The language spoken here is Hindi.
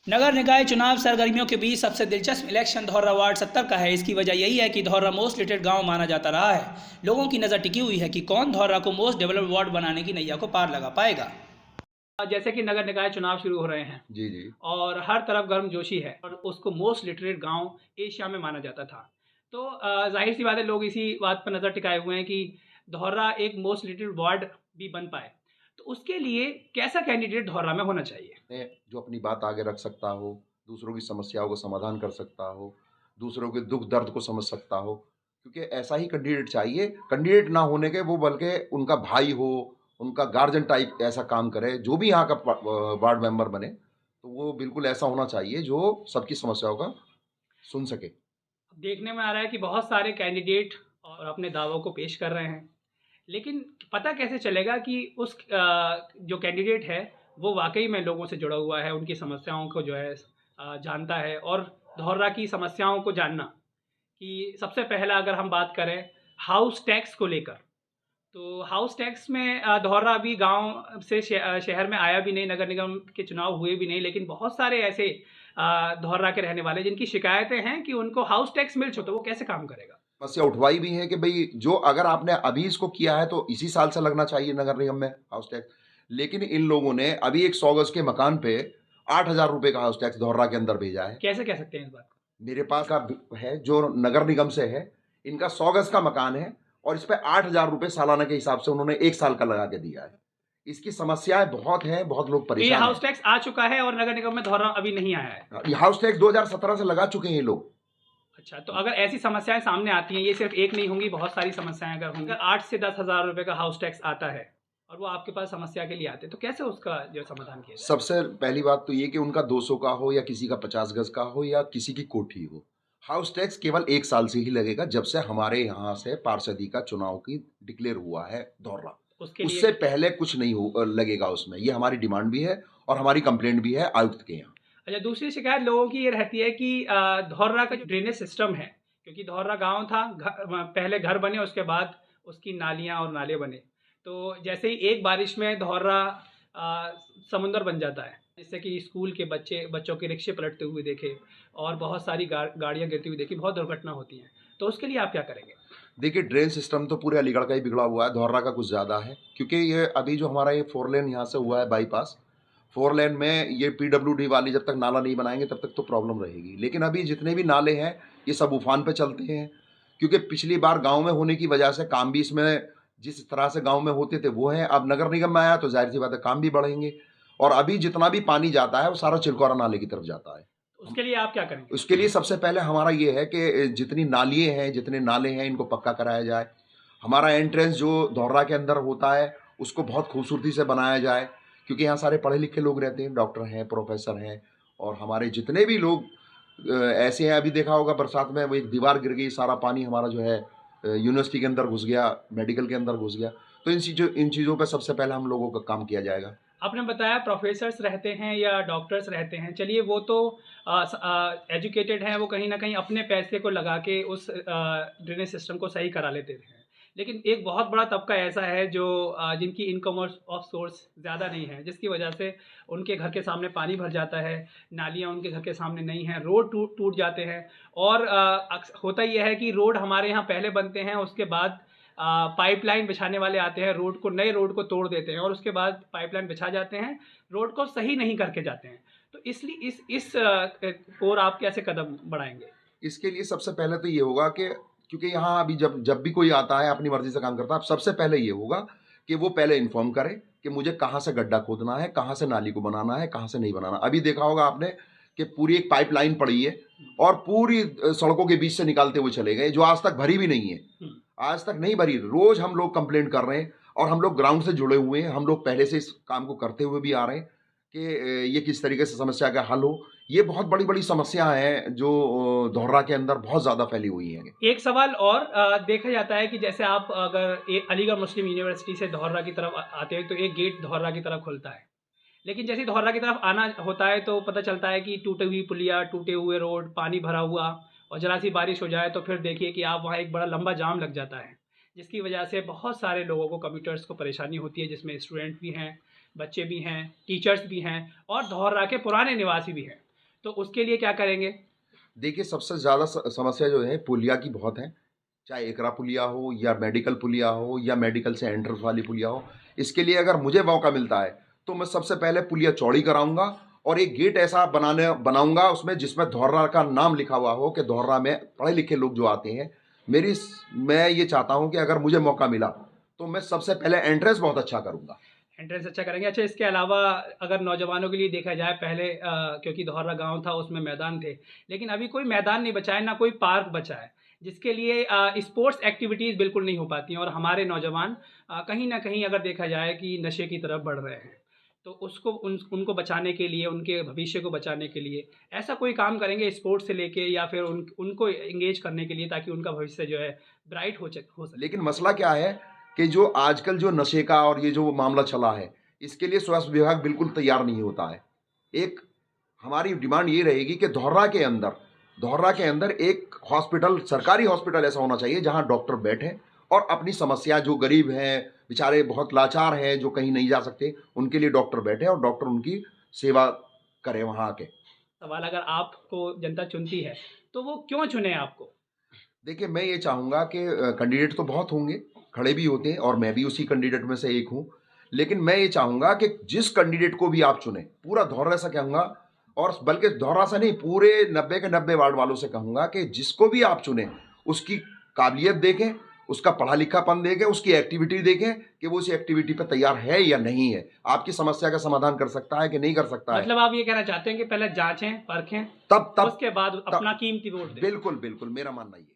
नगर निकाय चुनाव सरगर्मियों के बीच सबसे दिलचस्प इलेक्शन धौर्रा वार्ड 70 का है। इसकी वजह यही है कि धौर्रा मोस्ट रेटेड गांव माना जाता रहा है। लोगों की नज़र टिकी हुई है कि कौन धौर्रा को मोस्ट डेवलप्ड वार्ड बनाने की नैया को पार लगा पाएगा। जैसे कि नगर निकाय चुनाव शुरू हो रहे हैं जी जी। और हर तरफ गर्मजोशी है और उसको मोस्ट लिटरेट गांव एशिया में माना जाता था। तो जाहिर सी बात है, लोग इसी बात पर नज़र टिकाए हुए हैं कि धौर्रा एक मोस्ट लिटरेट वार्ड भी बन पाए। तो उसके लिए कैसा कैंडिडेट धौर्रा में होना चाहिए? जो अपनी बात आगे रख सकता हो, दूसरों की समस्याओं को समाधान कर सकता हो, दूसरों के दुख दर्द को समझ सकता हो, क्योंकि ऐसा ही कैंडिडेट चाहिए। कैंडिडेट ना होने के वो बल्कि उनका भाई हो, उनका गार्जियन टाइप ऐसा काम करे। जो भी यहाँ का वार्ड मेंबर बने तो वो बिल्कुल ऐसा होना चाहिए जो सबकी समस्याओं का सुन सके। देखने में आ रहा है कि बहुत सारे कैंडिडेट और अपने दावों को पेश कर रहे हैं, लेकिन पता कैसे चलेगा कि उस जो कैंडिडेट है वो वाकई में लोगों से जुड़ा हुआ है, उनकी समस्याओं को जो है जानता है। और धौर्रा की समस्याओं को जानना कि सबसे पहला अगर हम बात करें हाउस टैक्स को लेकर, तो हाउस टैक्स में धौर्रा अभी गांव से शहर में आया भी नहीं, नगर निगम के चुनाव हुए भी नहीं, लेकिन बहुत सारे ऐसे धौर्रा के रहने वाले जिनकी शिकायतें हैं कि उनको हाउस टैक्स मिल चुका, तो वो कैसे काम करेगा? समस्या उठवाई भी है कि भाई जो अगर आपने अभी इसको किया है तो इसी साल से लगना चाहिए नगर निगम में हाउस टैक्स। लेकिन इन लोगों ने अभी एक 100 गज के मकान पे 8,000 रुपए का हाउस टैक्स धौर्रा के अंदर भेजा है। कैसे कह सकते हैं इस बात को? मेरे पास का है जो नगर निगम से है, इनका 100 गज का मकान है और इस पे 8,000 रुपए सालाना के हिसाब से उन्होंने एक साल का लगा के दिया है। इसकी समस्याएं बहुत हैं, बहुत लोग तो ये परेशान हाउस हैं। टैक्स आ चुका है और नगर निगम में धौर्रा अभी नहीं आया है। ये हाउस टैक्स 2017 से लगा चुके हैं ये लोग। अच्छा, तो अगर ऐसी समस्याएं सामने आती हैं, ये सिर्फ एक नहीं होंगी, बहुत सारी समस्याएं अगर होंगी, 8 से 10 हज़ार रुपए का हाउस टैक्स आता है और वो आपके पास समस्या के लिए आते हैं, तो कैसे उसका जो समाधान किया जाए? सबसे पहली बात तो ये कि उनका 200 का हो या किसी का 50 गज का हो या किसी की कोठी हो, हाउस टैक्स केवल एक साल से ही लगेगा जब से हमारे यहाँ से पार्षदी का चुनाव की डिक्लेयर हुआ है धौर्रा। उसके लिए उससे पहले कुछ नहीं लगेगा उसमें। ये हमारी डिमांड भी है और हमारी कंप्लेंट भी है आयुक्त के यहाँ। अच्छा, दूसरी शिकायत लोगों की ये रहती है कि धौर्रा का जो ड्रेनेज सिस्टम है, क्योंकि धौर्रा गांव था, पहले घर बने, उसके बाद उसकी नालियां और नाले बने, तो जैसे ही एक बारिश में धौर्रा समुंदर बन जाता है, जिससे कि स्कूल के बच्चों के रिक्शे पलटते हुए देखे और बहुत सारी गाड़ियां गिरती हुई देखी, बहुत दुर्घटना होती हैं। तो उसके लिए आप क्या करेंगे? देखिए, ड्रेन सिस्टम तो पूरे अलीगढ़ का ही बिगड़ा हुआ है, धौर्रा का कुछ ज़्यादा है, क्योंकि ये अभी जो हमारा ये 4 लेन यहाँ से हुआ है बाईपास, 4 लेन में ये पीडब्ल्यूडी वाली जब तक नाला नहीं बनाएंगे तब तक तो प्रॉब्लम रहेगी। लेकिन अभी जितने भी नाले हैं ये सब उफान पे चलते हैं, क्योंकि पिछली बार गांव में होने की वजह से काम भी इसमें जिस तरह से गांव में होते थे वो है। अब नगर निगम में आया तो जाहिर सी बात है काम भी बढ़ेंगे और अभी जितना भी पानी जाता है वो सारा चिलकोरा नाले की तरफ जाता है। उसके लिए आप क्या करेंगे? उसके लिए सबसे पहले हमारा ये है कि जितनी नालियाँ हैं, जितने नाले हैं, इनको पक्का कराया जाए। हमारा एंट्रेंस जो धौर्रा के अंदर होता है, उसको बहुत खूबसूरती से बनाया जाए, क्योंकि यहाँ सारे पढ़े लिखे लोग रहते हैं, डॉक्टर हैं, प्रोफेसर हैं और हमारे जितने भी लोग ऐसे हैं। अभी देखा होगा बरसात में वो एक दीवार गिर गई, सारा पानी हमारा जो है यूनिवर्सिटी के अंदर घुस गया, मेडिकल के अंदर घुस गया। तो इन चीज़ों पे सबसे पहले हम लोगों का काम किया जाएगा। आपने बताया प्रोफेसर्स रहते हैं या डॉक्टर्स रहते हैं, चलिए वो तो एजुकेटेड हैं, वो कहीं ना कहीं अपने पैसे को लगा के उस ड्रेनेज सिस्टम को सही करा लेते हैं। लेकिन एक बहुत बड़ा तबका ऐसा है जो जिनकी इनकम ऑफ सोर्स ज़्यादा नहीं है, जिसकी वजह से उनके घर के सामने पानी भर जाता है, नालियाँ उनके घर के सामने नहीं हैं, रोड टूट टूट जाते हैं। और होता यह है कि रोड हमारे यहाँ पहले बनते हैं, उसके बाद पाइपलाइन बिछाने वाले आते हैं, नए रोड को तोड़ देते हैं और उसके बाद पाइपलाइन बिछा जाते हैं, रोड को सही नहीं करके जाते हैं। तो इसलिए इस और आप कैसे कदम बढ़ाएंगे? इसके लिए सबसे पहले तो ये होगा कि क्योंकि यहाँ अभी जब जब भी कोई आता है अपनी मर्जी से काम करता है, सबसे पहले ये होगा कि वो पहले इन्फॉर्म करे कि मुझे कहाँ से गड्ढा खोदना है, कहाँ से नाली को बनाना है, कहाँ से नहीं बनाना। अभी देखा होगा आपने कि पूरी एक पाइपलाइन पड़ी है और पूरी सड़कों के बीच से निकालते हुए चले गए, जो आज तक भरी भी नहीं है। आज तक नहीं भरी। रोज हम लोग कंप्लेंट कर रहे हैं और हम लोग ग्राउंड से जुड़े हुए हैं, हम लोग पहले से इस काम को करते हुए भी आ रहे हैं कि ये किस तरीके से समस्या का हल हो। ये बहुत बड़ी बड़ी समस्या हैं जो धौर्रा के अंदर बहुत ज़्यादा फैली हुई हैं। एक सवाल और, देखा जाता है कि जैसे आप अगर अलीगढ़ मुस्लिम यूनिवर्सिटी से धौर्रा की तरफ आते हैं तो एक गेट धौर्रा की तरफ खुलता है, लेकिन जैसे धौर्रा की तरफ आना होता है तो पता चलता है कि टूटी हुई पुलिया, टूटे हुए रोड, पानी भरा हुआ, और जरा सी बारिश हो जाए तो फिर देखिए कि आप वहाँ एक बड़ा लंबा जाम लग जाता है, जिसकी वजह से बहुत सारे लोगों को, कम्यूटर्स को परेशानी होती है, जिसमें स्टूडेंट भी हैं, बच्चे भी हैं, टीचर्स भी हैं और धौर्रा के पुराने निवासी भी हैं। तो उसके लिए क्या करेंगे? देखिए, सबसे ज़्यादा समस्या जो है पुलिया की बहुत है, चाहे एकरा पुलिया हो या मेडिकल पुलिया हो या मेडिकल से एंट्रेंस वाली पुलिया हो। इसके लिए अगर मुझे मौका मिलता है, तो मैं सबसे पहले पुलिया चौड़ी कराऊँगा और एक गेट ऐसा बनाऊँगा उसमें जिसमें धौर्रा का नाम लिखा हुआ हो कि धौर्रा में पढ़े-लिखे लोग जो आते हैं, मैं ये चाहता हूँ कि अगर मुझे मौका मिला, तो मैं सबसे पहले एंट्रेंस बहुत अच्छा करूँगा। एंट्रेंस अच्छा करेंगे। अच्छा, इसके अलावा अगर नौजवानों के लिए देखा जाए, पहले क्योंकि धौर्रा गाँव था उसमें मैदान थे, लेकिन अभी कोई मैदान नहीं बचा है, ना कोई पार्क बचा है, जिसके लिए स्पोर्ट्स एक्टिविटीज़ बिल्कुल नहीं हो पाती हैं और हमारे नौजवान कहीं न कहीं अगर देखा जाए कि नशे की तरफ बढ़ रहे हैं। तो उसको उनको बचाने के लिए, उनके भविष्य को बचाने के लिए ऐसा कोई काम करेंगे स्पोर्ट्स से लेके या फिर उनको एंगेज करने के लिए, ताकि उनका भविष्य जो है ब्राइट हो सके? लेकिन मसला क्या है कि जो आजकल जो नशे का और ये जो मामला चला है, इसके लिए स्वास्थ्य विभाग बिल्कुल तैयार नहीं होता है। एक हमारी डिमांड ये रहेगी कि धौर्रा के अंदर एक हॉस्पिटल, सरकारी हॉस्पिटल ऐसा होना चाहिए जहाँ डॉक्टर बैठें और अपनी समस्या, जो गरीब हैं, बेचारे बहुत लाचार हैं, जो कहीं नहीं जा सकते, उनके लिए डॉक्टर बैठे और डॉक्टर उनकी सेवा करें वहाँ आके। सवाल, अगर आपको जनता चुनती है, तो वो क्यों चुने आपको? देखिए, मैं ये चाहूँगा कि कैंडिडेट तो बहुत होंगे, खड़े भी होते हैं और मैं भी उसी कैंडिडेट में से एक हूँ। लेकिन मैं ये चाहूँगा कि जिस कैंडिडेट को भी आप चुनें, पूरा धौर्रा से कहूँगा और बल्कि धौर्रा से नहीं, पूरे 90 के 90 वार्ड वालों से कहूँगा कि जिसको भी आप चुनें, उसकी काबिलियत देखें, उसका पढ़ा-लिखापन देखें, उसकी एक्टिविटी देखें कि वो उस एक्टिविटी पे तैयार है या नहीं है। आपकी समस्या का समाधान कर सकता है कि नहीं कर सकता है। मतलब आप ये कहना चाहते हैं कि पहले जाँचें, परखें, तब उसके बाद अपना कीमती वोट दें। बिल्कुल, बिल्कुल, मेरा मानना ये है।